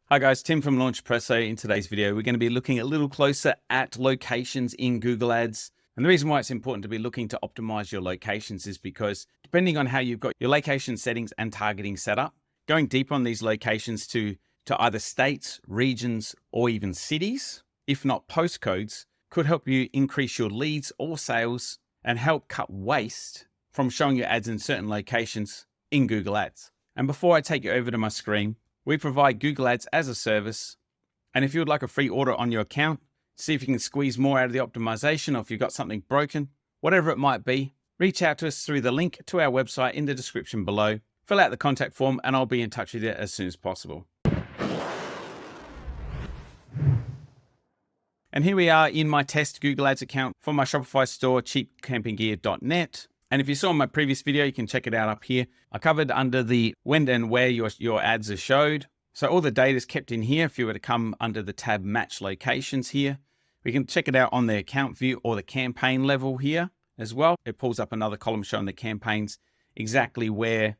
Hi guys, Tim from Launchpresso. In today's video, we're going to be looking a little closer at locations in Google Ads. And the reason why it's important to be looking to optimize your locations is because depending on how you've got your location settings and targeting set up, going deep on these locations to either states, regions, or even cities, if not postcodes, could help you increase your leads or sales and help cut waste from showing your ads in certain locations in Google Ads. And before I take you over to my screen, we provide Google Ads as a service. And if you would like a free order on your account, see if you can squeeze more out of the optimization, or if you've got something broken, whatever it might be, reach out to us through the link to our website in the description below. Fill out the contact form and I'll be in touch with you as soon as possible. And here we are in my test Google Ads account for my Shopify store, cheapcampinggear.net. And if you saw my previous video, you can check it out up here. I covered under the when and where your ads are showed. So all the data is kept in here. If you were to come under the tab match locations here, we can check it out on the account view or the campaign level here as well. It pulls up another column showing the campaigns, exactly where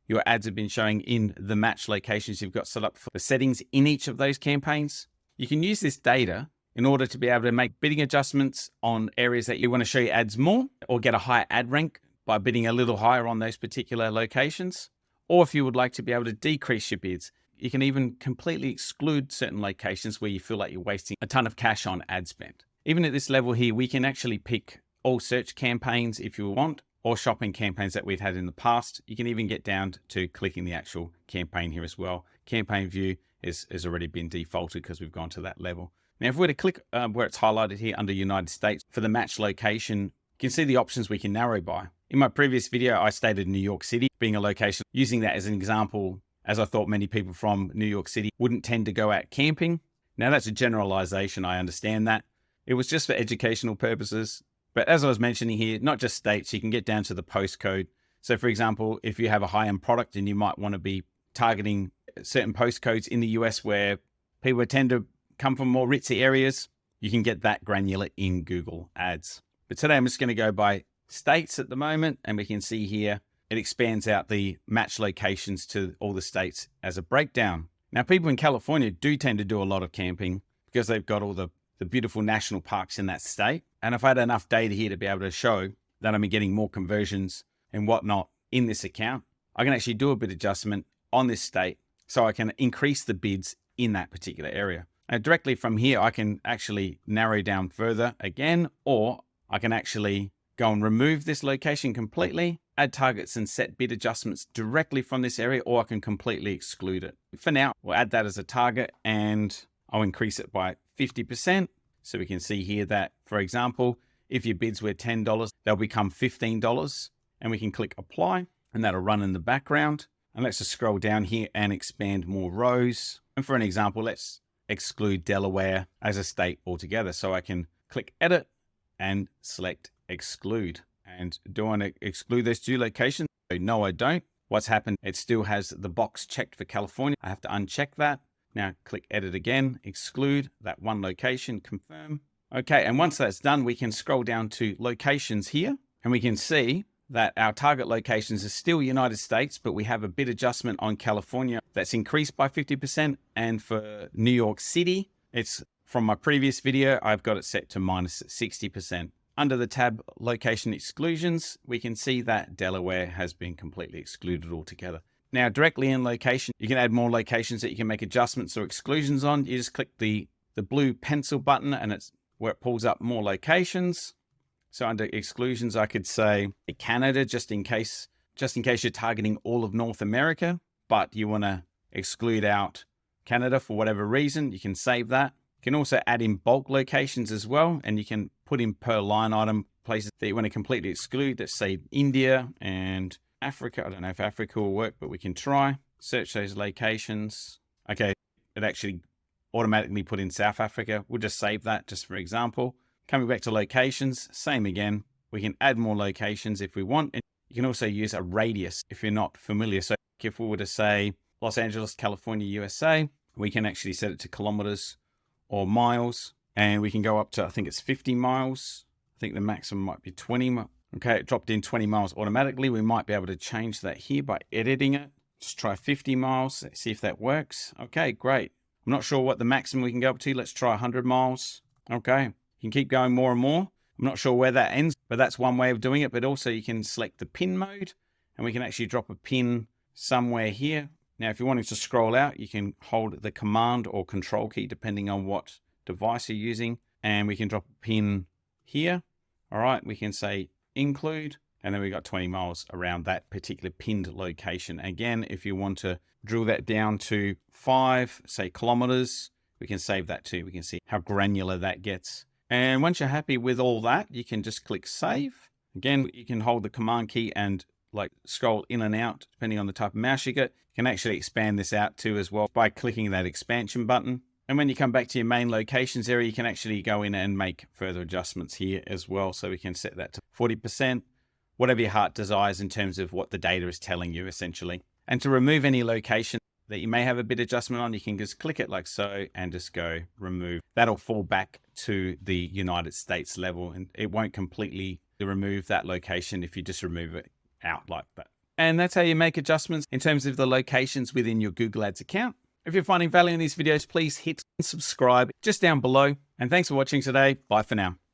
your ads have been showing in the match locations you've got set up for the settings in each of those campaigns. You can use this data in order to be able to make bidding adjustments on areas that you want to show your ads more, or get a higher ad rank by bidding a little higher on those particular locations. Or if you would like to be able to decrease your bids, you can even completely exclude certain locations where you feel like you're wasting a ton of cash on ad spend. Even at this level here, we can actually pick all search campaigns if you want, or shopping campaigns that we've had in the past. You can even get down to clicking the actual campaign here as well. Campaign view has already been defaulted because we've gone to that level. Now, if we were to click where it's highlighted here under United States for the match location, you can see the options we can narrow by. In my previous video, I stated New York City being a location, using that as an example, as I thought many people from New York City wouldn't tend to go out camping. Now, that's a generalization. I understand that. It was just for educational purposes. But as I was mentioning here, not just states, you can get down to the postcode. So for example, if you have a high-end product and you might want to be targeting certain postcodes in the US where people tend to come from more ritzy areas, you can get that granular in Google Ads. But today I'm just going to go by states at the moment, and we can see here it expands out the match locations to all the states as a breakdown. Now, people in California do tend to do a lot of camping because they've got all the beautiful national parks in that state. And if I had enough data here to be able to show that I'm getting more conversions and whatnot in this account, I can actually do a bit of adjustment on this state so I can increase the bids in that particular area. Now, directly from here, I can actually narrow down further again, or I can actually go and remove this location completely, add targets and set bid adjustments directly from this area, or I can completely exclude it. For now, we'll add that as a target and I'll increase it by 50%. So we can see here that, for example, if your bids were $10, they'll become $15, and we can click apply and that'll run in the background. And let's just scroll down here and expand more rows. And for an example, let's exclude Delaware as a state altogether. So I can click edit and select exclude. And do I want to exclude those two locations? No, I don't. What's happened, it still has the box checked for California. I have to uncheck that. Now click edit again, exclude that one location, confirm. Okay, and once that's done, we can scroll down to locations here, and we can see that our target locations are still United States, but we have a bid adjustment on California that's increased by 50%. And for New York City, it's from my previous video, I've got it set to minus 60%. Under the tab location exclusions, we can see that Delaware has been completely excluded altogether. Now, directly in location, you can add more locations that you can make adjustments or exclusions on. You just click the blue pencil button, and it's where it pulls up more locations. So under exclusions, I could say Canada, just in case you're targeting all of North America, but you want to exclude out Canada for whatever reason, you can save that. You can also add in bulk locations as well, and you can put in per line item places that you want to completely exclude. Let's say India and Africa. I don't know if Africa will work, but we can try. Search those locations. Okay, it actually automatically put in South Africa. We'll just save that just for example. Coming back to locations, same again. We can add more locations if we want. And you can also use a radius if you're not familiar. So if we were to say Los Angeles, California, USA, we can actually set it to kilometers or miles. And we can go up to, I think it's 50 miles. I think the maximum might be 20. Okay, it dropped in 20 miles automatically. We might be able to change that here by editing it. Just try 50 miles, see if that works. Okay, great. I'm not sure what the maximum we can go up to. Let's try 100 miles. Okay, you can keep going more and more. I'm not sure where that ends, but that's one way of doing it. But also you can select the pin mode, and we can actually drop a pin somewhere here. Now, if you're wanting to scroll out, you can hold the command or control key, depending on what device you're using. And we can drop a pin here. All right, we can say include, and then we got 20 miles around that particular pinned location. Again, if you want to drill that down to 5, say kilometers, we can save that too. We can see how granular that gets. And once you're happy with all that, you can just click save. Again, you can hold the command key and like scroll in and out, depending on the type of mouse you get. You can actually expand this out too as well by clicking that expansion button. And when you come back to your main locations area, you can actually go in and make further adjustments here as well. So we can set that to 40%, whatever your heart desires in terms of what the data is telling you essentially. And to remove any location that you may have a bit adjustment on, you can just click it like so and just go remove. That'll fall back to the United States level, and it won't completely remove that location if you just remove it out like that. And that's how you make adjustments in terms of the locations within your Google Ads account. If you're finding value in these videos, please hit subscribe just down below. And thanks for watching today. Bye for now.